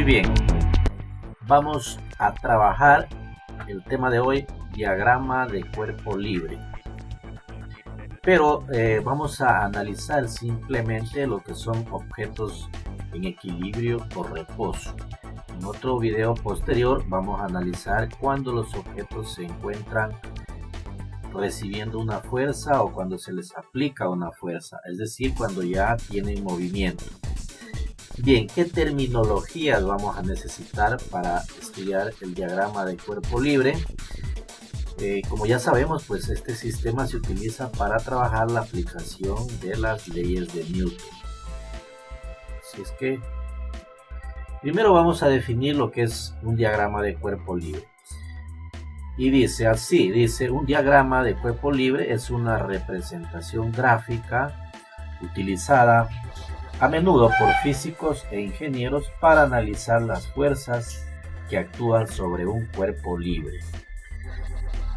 Muy bien, vamos a trabajar el tema de hoy, diagrama de cuerpo libre. Pero vamos a analizar simplemente lo que son objetos en equilibrio o reposo. En otro video posterior vamos a analizar cuando los objetos se encuentran recibiendo una fuerza o cuando se les aplica una fuerza, es decir, cuando ya tienen movimiento. Bien, ¿qué terminologías vamos a necesitar para estudiar el diagrama de cuerpo libre? Como ya sabemos, pues este sistema se utiliza para trabajar la aplicación de las leyes de Newton. Así es que primero vamos a definir lo que es un diagrama de cuerpo libre. Y dice así, un diagrama de cuerpo libre es una representación gráfica utilizada a menudo por físicos e ingenieros para analizar las fuerzas que actúan sobre un cuerpo libre.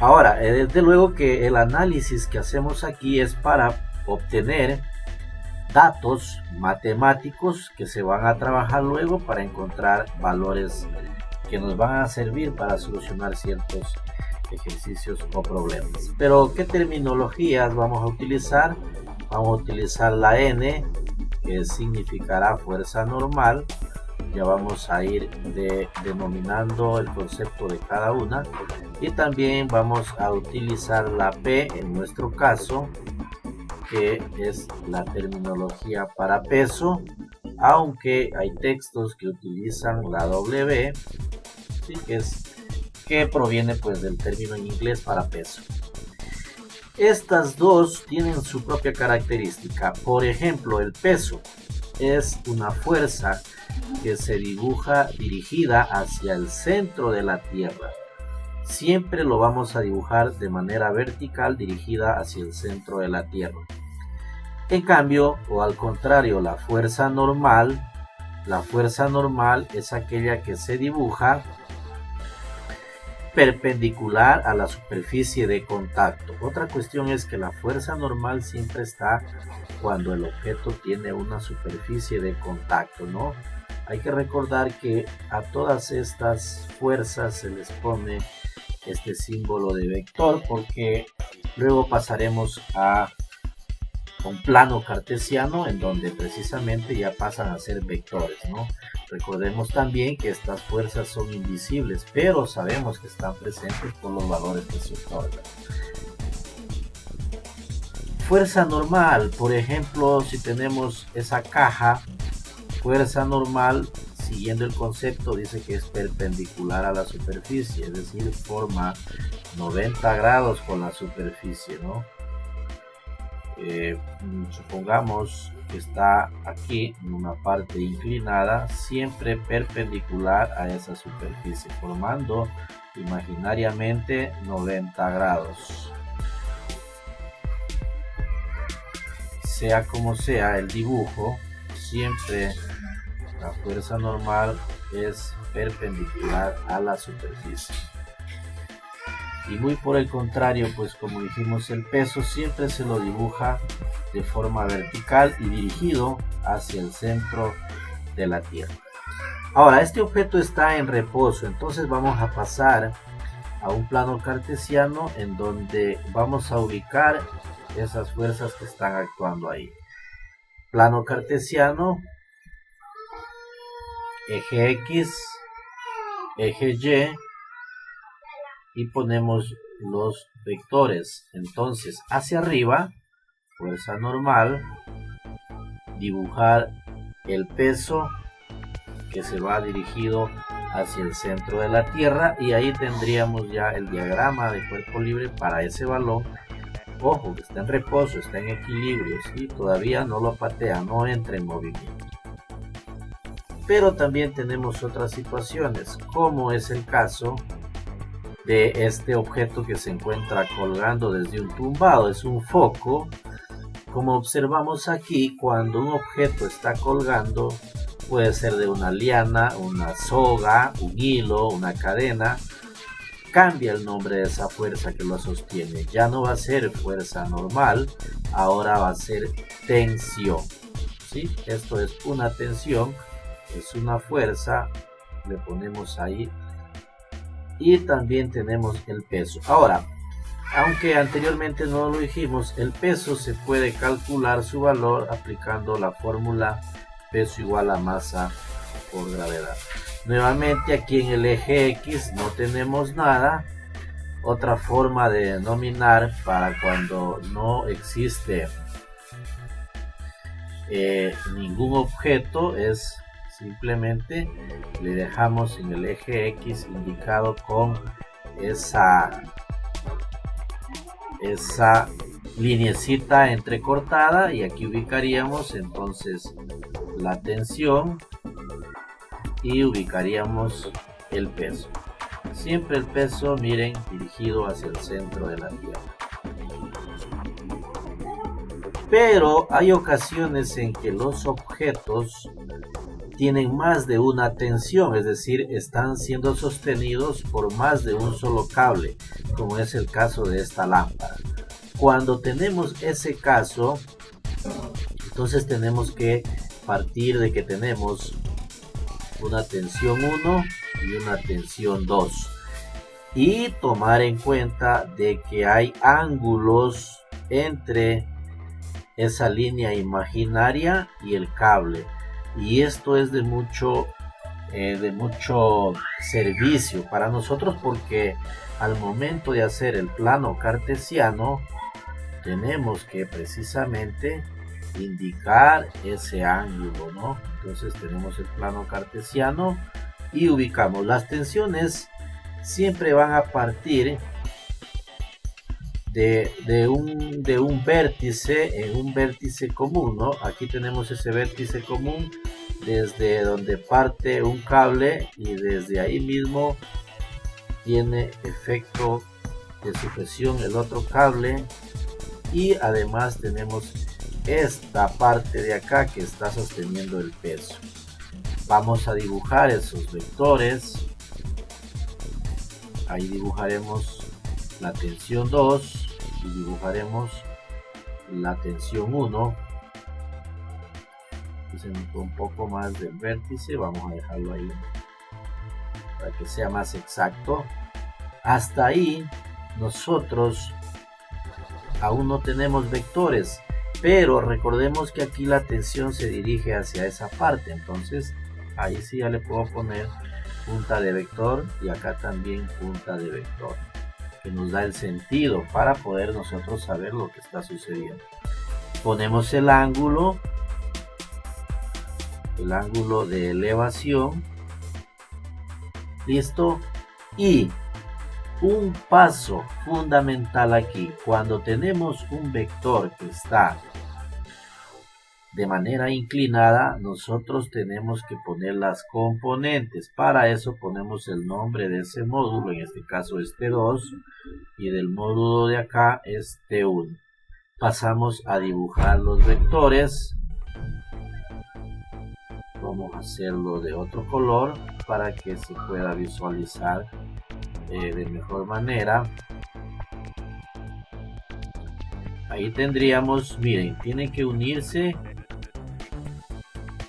Ahora, desde luego que el análisis que hacemos aquí es para obtener datos matemáticos que se van a trabajar luego para encontrar valores que nos van a servir para solucionar ciertos ejercicios o problemas. Pero, ¿qué terminologías vamos a utilizar? Vamos a utilizar la N, que significará fuerza normal. Ya vamos a ir denominando el concepto de cada una, y también vamos a utilizar la P en nuestro caso, que es la terminología para peso, aunque hay textos que utilizan la W, ¿sí? que proviene pues del término en inglés para peso. Estas dos tienen su propia característica. Por ejemplo, el peso es una fuerza que se dibuja dirigida hacia el centro de la Tierra. Siempre lo vamos a dibujar de manera vertical, dirigida hacia el centro de la Tierra. En cambio, o al contrario, la fuerza normal es aquella que se dibuja perpendicular a la superficie de contacto. Otra cuestión es que la fuerza normal siempre está cuando el objeto tiene una superficie de contacto, ¿no? Hay que recordar que a todas estas fuerzas se les pone este símbolo de vector, porque luego pasaremos a un plano cartesiano en donde precisamente ya pasan a ser vectores, ¿no? Recordemos también que estas fuerzas son invisibles, pero sabemos que están presentes por los valores que se otorgan. Fuerza normal, por ejemplo, si tenemos esa caja, fuerza normal, siguiendo el concepto, dice que es perpendicular a la superficie, es decir, forma 90 grados con la superficie, ¿no? Supongamos que está aquí en una parte inclinada, siempre perpendicular a esa superficie, formando imaginariamente 90 grados. Sea como sea el dibujo, siempre la fuerza normal es perpendicular a la superficie. Y muy por el contrario, pues como dijimos, el peso siempre se lo dibuja de forma vertical y dirigido hacia el centro de la Tierra. Ahora, este objeto está en reposo, entonces vamos a pasar a un plano cartesiano en donde vamos a ubicar esas fuerzas que están actuando ahí. Plano cartesiano, eje X, eje Y, y ponemos los vectores. Entonces, hacia arriba, fuerza normal, dibujar el peso que se va dirigido hacia el centro de la Tierra, y ahí tendríamos ya el diagrama de cuerpo libre para ese balón. Ojo, que está en reposo, está en equilibrio, ¿sí? Todavía no lo patea, no entra en movimiento. Pero también tenemos otras situaciones, como es el caso de este objeto que se encuentra colgando desde un tumbado. Es un foco. Como observamos aquí, cuando un objeto está colgando, puede ser de una liana, una soga, un hilo, una cadena, cambia el nombre de esa fuerza que lo sostiene. Ya no va a ser fuerza normal, ahora va a ser tensión, ¿sí? Esto es una tensión es una fuerza, le ponemos ahí, y también tenemos el peso. Ahora, aunque anteriormente no lo dijimos, el peso se puede calcular su valor aplicando la fórmula peso igual a masa por gravedad. Nuevamente aquí en el eje X no tenemos nada. Otra forma de denominar para cuando no existe ningún objeto es simplemente le dejamos en el eje X indicado con esa lineecita entrecortada, y aquí ubicaríamos entonces la tensión y ubicaríamos el peso. Siempre el peso, miren, dirigido hacia el centro de la Tierra. Pero hay ocasiones en que los objetos tienen más de una tensión, es decir, están siendo sostenidos por más de un solo cable, como es el caso de esta lámpara. Cuando tenemos ese caso, entonces tenemos que partir de que tenemos una tensión 1 y una tensión 2, y tomar en cuenta de que hay ángulos entre esa línea imaginaria y el cable, y esto es de mucho servicio para nosotros, porque al momento de hacer el plano cartesiano tenemos que precisamente indicar ese ángulo, ¿no? Entonces tenemos el plano cartesiano y ubicamos las tensiones. Siempre van a partir de un vértice, en un vértice común, ¿no? Aquí tenemos ese vértice común desde donde parte un cable, y desde ahí mismo tiene efecto de sujeción el otro cable, y además tenemos esta parte de acá que está sosteniendo el peso. Vamos a dibujar esos vectores. Ahí dibujaremos la tensión 2 y dibujaremos la tensión 1. Se me fue un poco más del vértice, vamos a dejarlo ahí para que sea más exacto. Hasta ahí nosotros aún no tenemos vectores, pero recordemos que aquí la tensión se dirige hacia esa parte, entonces ahí sí ya le puedo poner punta de vector, y acá también punta de vector, que nos da el sentido para poder nosotros saber lo que está sucediendo. Ponemos el ángulo de elevación, listo. Y un paso fundamental aquí, cuando tenemos un vector que está de manera inclinada, nosotros tenemos que poner las componentes. Para eso ponemos el nombre de ese módulo, en este caso es T2, y del módulo de acá es T1. Pasamos a dibujar los vectores. Vamos a hacerlo de otro color para que se pueda visualizar de mejor manera. Ahí tendríamos, miren, tiene que unirse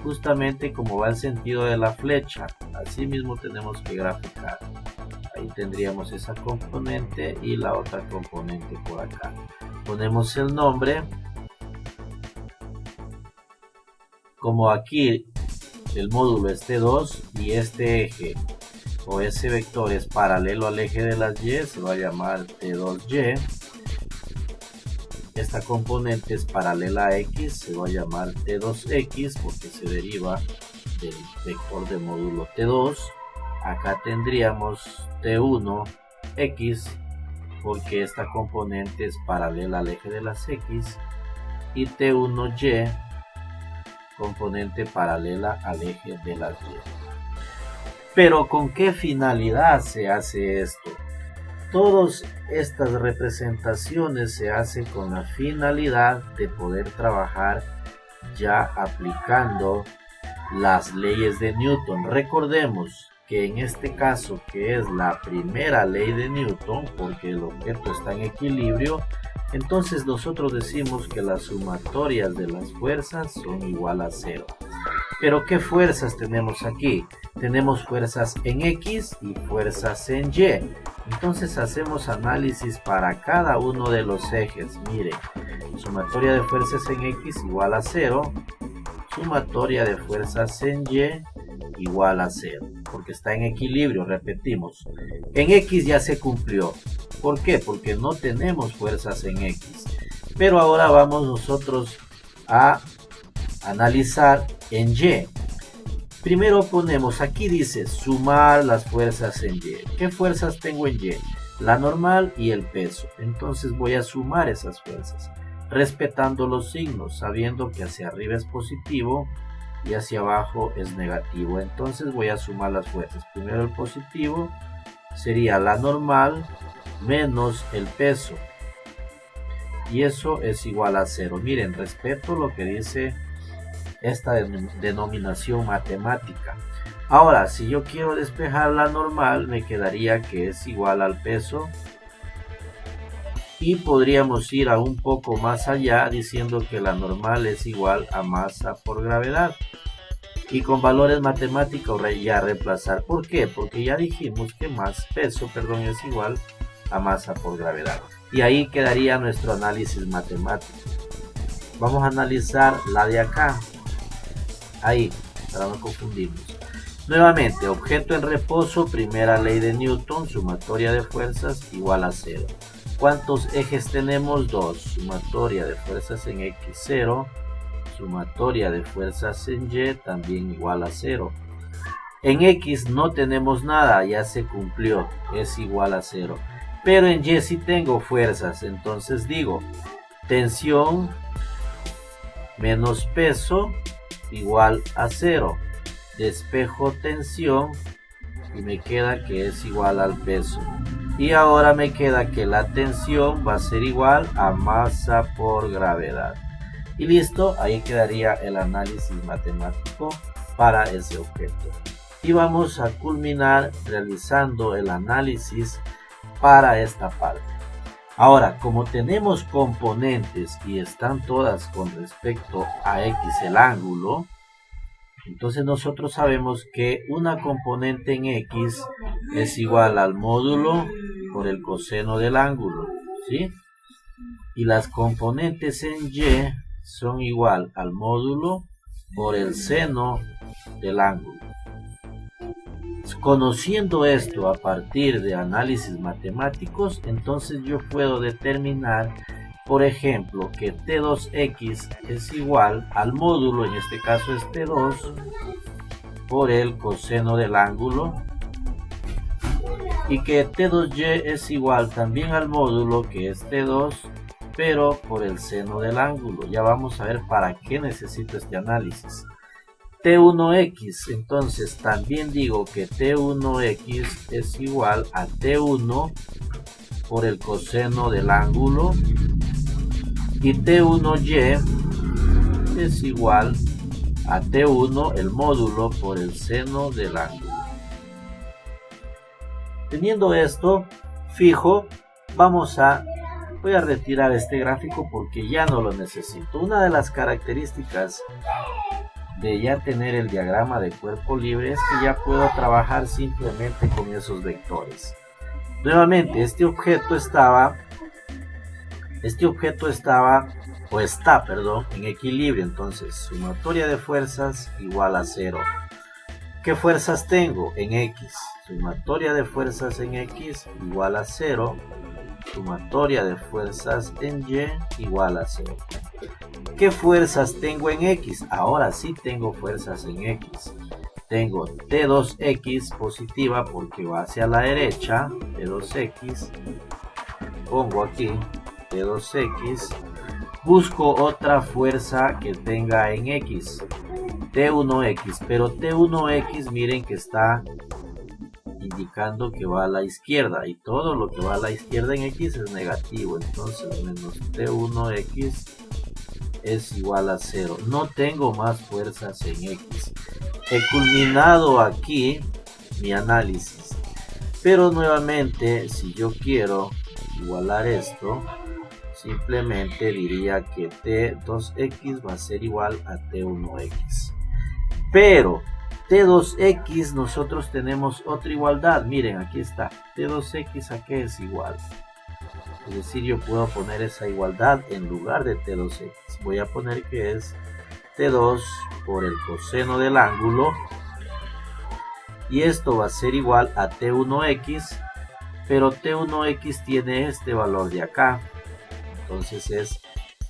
justamente como va el sentido de la flecha. Así mismo tenemos que graficar. Ahí tendríamos esa componente y la otra componente por acá. Ponemos el nombre. Como aquí el módulo es T2 y este eje o ese vector es paralelo al eje de las Y, se va a llamar T2Y. Esta componente es paralela a X, se va a llamar T2X porque se deriva del vector de módulo T2. Acá tendríamos T1X porque esta componente es paralela al eje de las X, y T1Y, componente paralela al eje de las Y. Pero ¿con qué finalidad se hace esto? Todas estas representaciones se hacen con la finalidad de poder trabajar ya aplicando las leyes de Newton. Recordemos que en este caso, que es la primera ley de Newton, porque el objeto está en equilibrio, entonces nosotros decimos que las sumatorias de las fuerzas son igual a 0. Pero ¿qué fuerzas tenemos aquí? Tenemos fuerzas en X y fuerzas en Y. Entonces hacemos análisis para cada uno de los ejes. Miren, sumatoria de fuerzas en X igual a 0. Sumatoria de fuerzas en Y igual a 0. Porque está en equilibrio, repetimos. En X ya se cumplió. ¿Por qué? Porque no tenemos fuerzas en X. Pero ahora vamos nosotros a analizar en Y. Primero ponemos, aquí dice sumar las fuerzas en Y. ¿Qué fuerzas tengo en Y? La normal y el peso. Entonces voy a sumar esas fuerzas, respetando los signos, sabiendo que hacia arriba es positivo y hacia abajo es negativo. Entonces voy a sumar las fuerzas. Primero el positivo sería la normal menos el peso. Y eso es igual a 0. Miren, respeto lo que dice esta denominación matemática. Ahora, si yo quiero despejar la normal, me quedaría que es igual al peso. Y podríamos ir a un poco más allá diciendo que la normal es igual a masa por gravedad. Y con valores matemáticos ya reemplazar. ¿Por qué? Porque ya dijimos que peso es igual a masa por gravedad. Y ahí quedaría nuestro análisis matemático. Vamos a analizar la de acá. Ahí, para no confundirnos. Nuevamente, objeto en reposo, primera ley de Newton, sumatoria de fuerzas igual a 0. ¿Cuántos ejes tenemos? 2. Sumatoria de fuerzas en X, 0. Sumatoria de fuerzas en Y también igual a 0. En X no tenemos nada, ya se cumplió, es igual a 0. Pero en Y sí tengo fuerzas, entonces digo, tensión menos peso igual a 0. Despejo tensión y me queda que es igual al peso. Y ahora me queda que la tensión va a ser igual a masa por gravedad. Y listo, ahí quedaría el análisis matemático para ese objeto. Y vamos a culminar realizando el análisis para esta parte. Ahora, como tenemos componentes y están todas con respecto a X el ángulo, entonces nosotros sabemos que una componente en X es igual al módulo por el coseno del ángulo, ¿sí? Y las componentes en Y son igual al módulo por el seno del ángulo. Conociendo esto a partir de análisis matemáticos, entonces yo puedo determinar, por ejemplo, que T2X es igual al módulo, en este caso es T2, por el coseno del ángulo, y que T2Y es igual también al módulo, que es T2, pero por el seno del ángulo. Ya vamos a ver para qué necesito este análisis. T1X, entonces también digo que T1X es igual a T1 por el coseno del ángulo, y T1Y es igual a T1 el módulo por el seno del ángulo. Teniendo esto fijo, voy a retirar este gráfico porque ya no lo necesito. Una de las características de ya tener el diagrama de cuerpo libre es que ya puedo trabajar simplemente con esos vectores. Nuevamente, este objeto está en equilibrio, entonces sumatoria de fuerzas igual a 0. ¿Qué fuerzas tengo? En X, sumatoria de fuerzas en X igual a 0. Sumatoria de fuerzas en Y igual a 0. ¿Qué fuerzas tengo en X? Ahora sí tengo fuerzas en X. Tengo T2X positiva porque va hacia la derecha. T2X. Pongo aquí T2X. Busco otra fuerza que tenga en X. T1X. Pero T1X miren que está indicando que va a la izquierda. Y todo lo que va a la izquierda en X es negativo. Entonces menos T1X es igual a 0. No tengo más fuerzas en X. He culminado aquí mi análisis. Pero nuevamente, si yo quiero igualar esto, simplemente diría que T2X va a ser igual a T1X. Pero T2X nosotros tenemos otra igualdad. Miren, aquí está. T2X a qué es igual. Es decir, yo puedo poner esa igualdad en lugar de T2X. Voy a poner que es T2 por el coseno del ángulo. Y esto va a ser igual a T1X. Pero T1X tiene este valor de acá. Entonces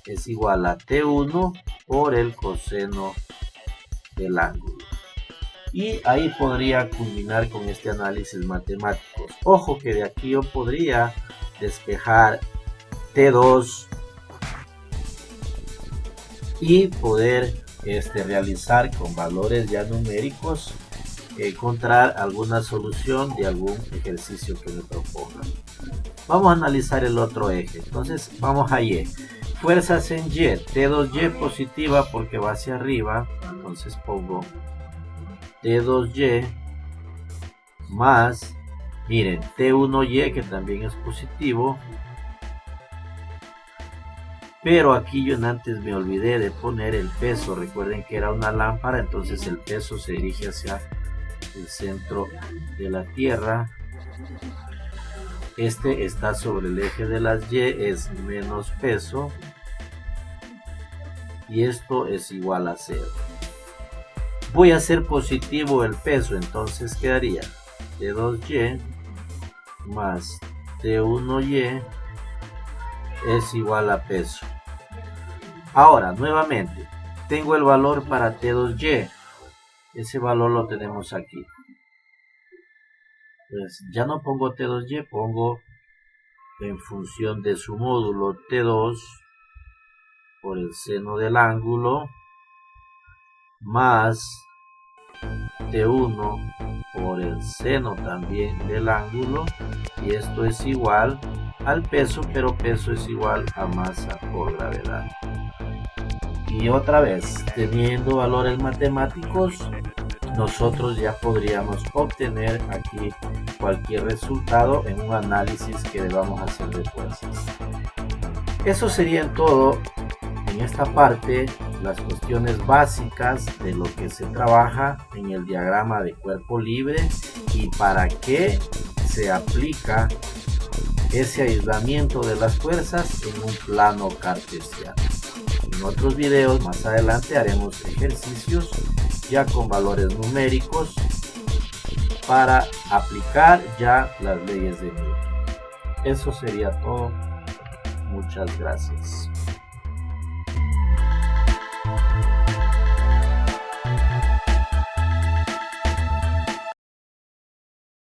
es igual a T1 por el coseno del ángulo. Y ahí podría culminar con este análisis matemático. Ojo que de aquí yo podría despejar T2 y poder realizar con valores ya numéricos, encontrar alguna solución de algún ejercicio que me proponga. Vamos a analizar el otro eje. Entonces vamos a Y. Fuerzas en Y. T2Y positiva porque va hacia arriba. Entonces pongo T2Y más, miren, T1Y que también es positivo. Pero aquí yo antes me olvidé de poner el peso. Recuerden que era una lámpara, entonces el peso se dirige hacia el centro de la Tierra. Este está sobre el eje de las Y, es menos peso. Y esto es igual a 0. Voy a hacer positivo el peso, entonces quedaría T2Y más T1Y es igual a peso. Ahora, nuevamente, tengo el valor para T2Y. Ese valor lo tenemos aquí. Entonces, ya no pongo T2Y, pongo en función de su módulo T2 por el seno del ángulo más T1 por el seno también del ángulo, y esto es igual al peso, pero peso es igual a masa por gravedad. Y otra vez, teniendo valores matemáticos, nosotros ya podríamos obtener aquí cualquier resultado en un análisis que debamos hacer de fuerzas. Eso sería en todo en esta parte, las cuestiones básicas de lo que se trabaja en el diagrama de cuerpo libre y para qué se aplica ese aislamiento de las fuerzas en un plano cartesiano. En otros videos más adelante haremos ejercicios ya con valores numéricos para aplicar ya las leyes de Newton. Eso sería todo. Muchas gracias.